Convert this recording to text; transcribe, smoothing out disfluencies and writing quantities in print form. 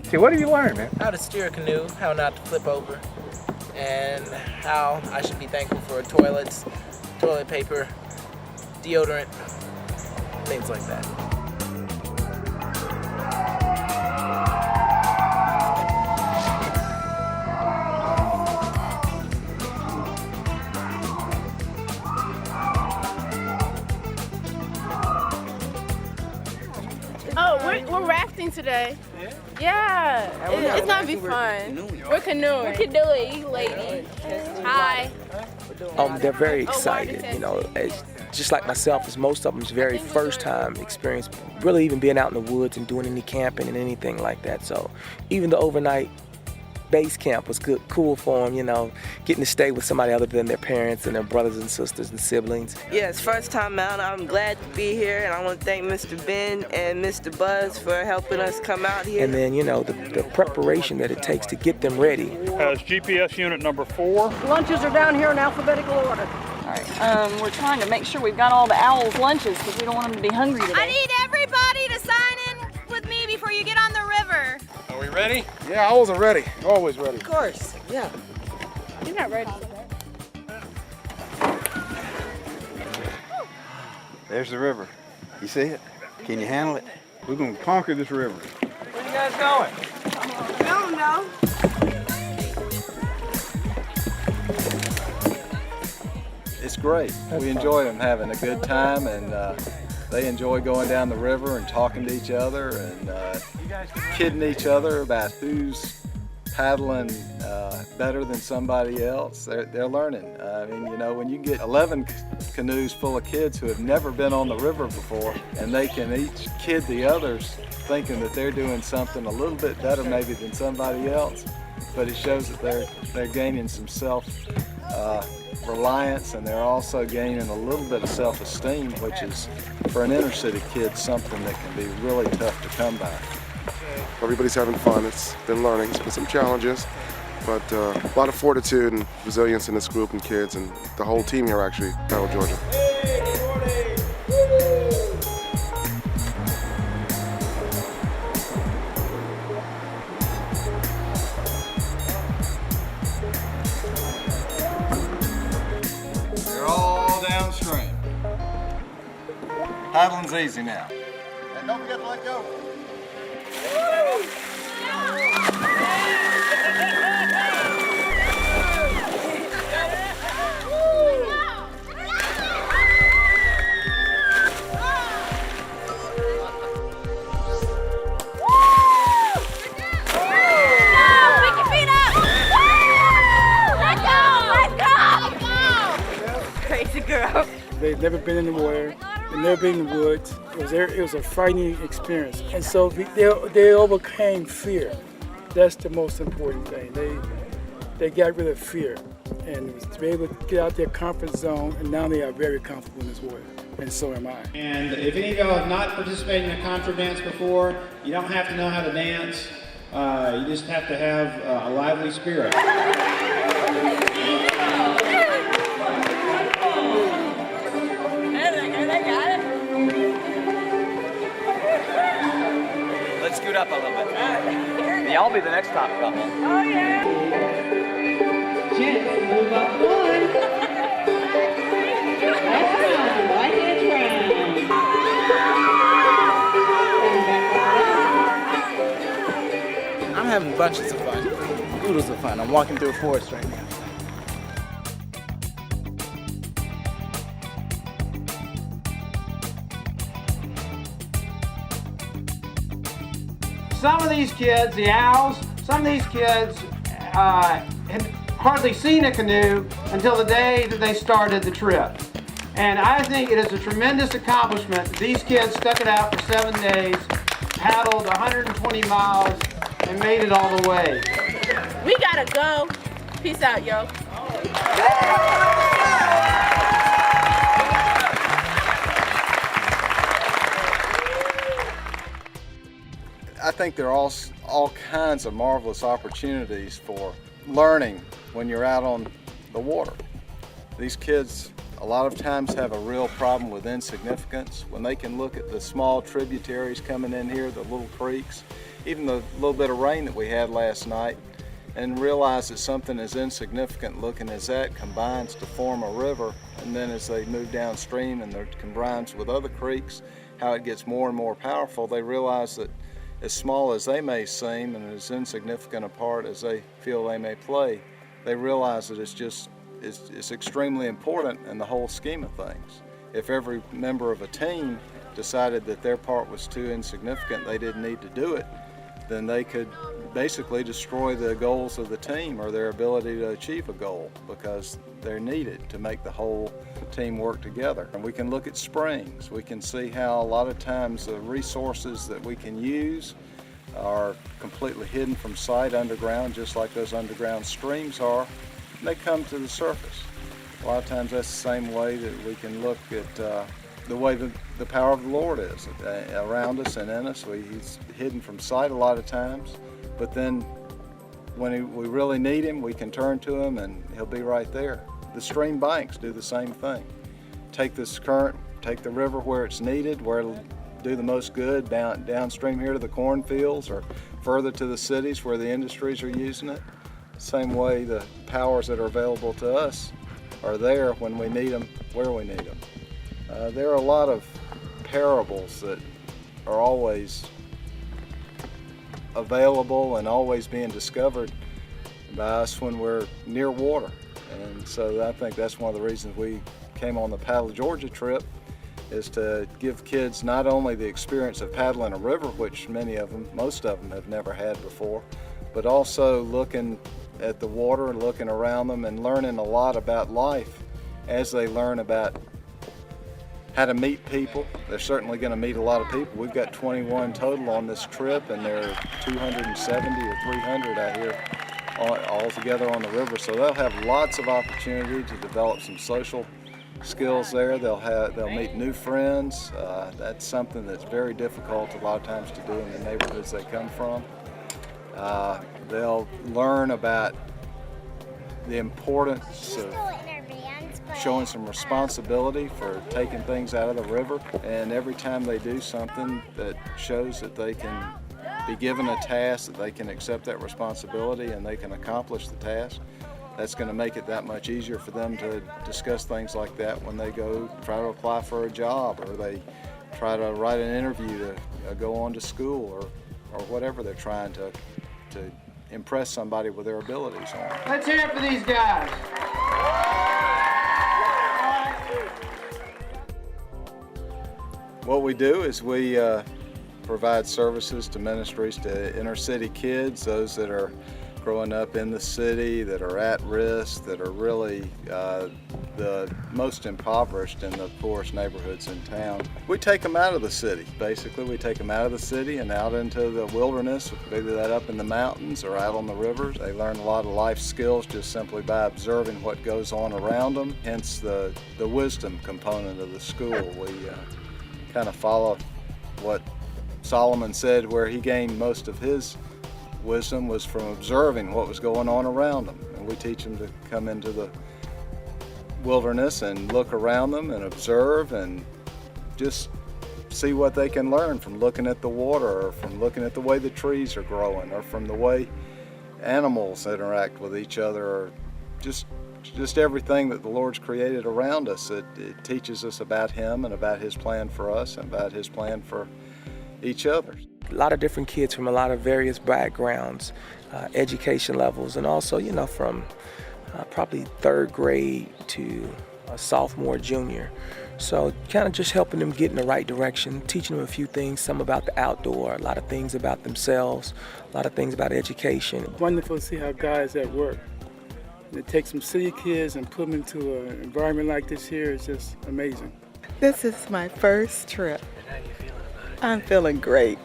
See, what did you learn, man? How to steer a canoe, how not to flip over, and how I should be thankful for toilets, toilet paper, deodorant, things like that. Oh, we're rafting today. Yeah, it's gonna be fun. We're canoeing. We're canoeing, lady. Hi. They're very excited, you know. It's just like myself, as most of them, it's very first time experience, really even being out in the woods and doing any camping and anything like that. So even the overnight base camp was good, cool for them, you know, getting to stay with somebody other than their parents and their brothers and sisters and siblings. Yes, first time out. I'm glad to be here, and I want to thank Mr. Ben and Mr. Buzz for helping us come out here. And then, you know, the preparation that it takes to get them ready. As GPS unit number 4. Lunches are down here in alphabetical order. All right, we're trying to make sure we've got all the OWLS lunches because we don't want them to be hungry today. I need everybody to sign in with me before you get on the river. Are we ready? Yeah, I wasn't ready. Always ready. Of course, yeah. You're not ready. There's the river. You see it? Can you handle it? We're going to conquer this river. Where you guys going? I don't know. It's great. We enjoy them having a good time, and they enjoy going down the river and talking to each other and kidding each other about who's paddling better than somebody else. They're learning. I mean, you know, when you get 11 canoes full of kids who have never been on the river before, and they can each kid the others thinking that they're doing something a little bit better maybe than somebody else, but it shows that they're gaining some self-reliance, and they're also gaining a little bit of self-esteem, which is, for an inner city kid, something that can be really tough to come by. Everybody's having fun. It's been learning. It's been some challenges, but a lot of fortitude and resilience in this group and kids, and the whole team here actually, Battle Georgia. They're all downstream. Paddling's easy now. And don't forget to let go. Crazy girl. They've never been in the water. They've never been in the woods. It was a frightening experience. And so they overcame fear. That's the most important thing. They got rid of fear. And it was to be able to get out their comfort zone, and now they are very comfortable in this water. And so am I. And if any of y'all have not participated in a contra dance before, you don't have to know how to dance. You just have to have a lively spirit. Let's scoot up a little bit. Y'all be the next top couple. Oh yeah. Gents, move up one. That's fine. Right hand round. I'm having bunches of fun. Oodles of fun. I'm walking through a forest right now. Some of these kids, the OWLS, some of these kids had hardly seen a canoe until the day that they started the trip. And I think it is a tremendous accomplishment that these kids stuck it out for 7 days, paddled 120 miles, and made it all the way. We gotta go. Peace out, yo. I think there are all kinds of marvelous opportunities for learning when you're out on the water. These kids a lot of times have a real problem with insignificance. When they can look at the small tributaries coming in here, the little creeks, even the little bit of rain that we had last night, and realize that something as insignificant looking as that combines to form a river, and then as they move downstream and it combines with other creeks, how it gets more and more powerful. They realize that as small as they may seem and as insignificant a part as they feel they may play, they realize that it's extremely important in the whole scheme of things. If every member of a team decided that their part was too insignificant, they didn't need to do it, then they could basically destroy the goals of the team or their ability to achieve a goal, because they're needed to make the whole team work together. And we can look at springs. We can see how a lot of times the resources that we can use are completely hidden from sight underground, just like those underground streams are, and they come to the surface. A lot of times that's the same way that we can look at the way the power of the Lord is around us and in us. He's hidden from sight a lot of times, but then when we really need Him, we can turn to Him and He'll be right there. The stream banks do the same thing. Take this current, take the river where it's needed, where it'll do the most good, downstream here to the cornfields or further to the cities where the industries are using it. Same way the powers that are available to us are there when we need them, where we need them. There are a lot of parables that are always available and always being discovered by us when we're near water. And so I think that's one of the reasons we came on the Paddle Georgia trip, is to give kids not only the experience of paddling a river, which most of them have never had before, but also looking at the water and looking around them and learning a lot about life as they learn about how to meet people. They're certainly going to meet a lot of people. We've got 21 total on this trip, and there are 270 or 300 out here all together on the river. So they'll have lots of opportunity to develop some social skills there. They'll meet new friends. That's something that's very difficult a lot of times to do in the neighborhoods they come from. They'll learn about the importance of showing some responsibility for taking things out of the river, and every time they do something that shows that they can be given a task, that they can accept that responsibility and they can accomplish the task, that's going to make it that much easier for them to discuss things like that when they go try to apply for a job, or they try to write an interview to go on to school, or whatever they're trying to impress somebody with their abilities on. Let's hear it for these guys. What we do is we provide services to ministries to inner city kids, those that are growing up in the city, that are at risk, that are really the most impoverished in the poorest neighborhoods in town. We take them out of the city. Basically, we take them out of the city and out into the wilderness, whether that up in the mountains or out on the rivers. They learn a lot of life skills just simply by observing what goes on around them, hence the wisdom component of the school. We kind of follow what Solomon said, where he gained most of his wisdom was from observing what was going on around them. And we teach them to come into the wilderness and look around them and observe and just see what they can learn from looking at the water, or from looking at the way the trees are growing, or from the way animals interact with each other, or just everything that the Lord's created around us. It teaches us about Him and about His plan for us and about His plan for each other. A lot of different kids from a lot of various backgrounds, education levels, and also, from probably third grade to a sophomore, junior. So kind of just helping them get in the right direction, teaching them a few things, some about the outdoor, a lot of things about themselves, a lot of things about education. Wonderful to see how God's at work. To take some city kids and put them into an environment like this here is just amazing. This is my first trip. And how are you feeling about it? I'm feeling great.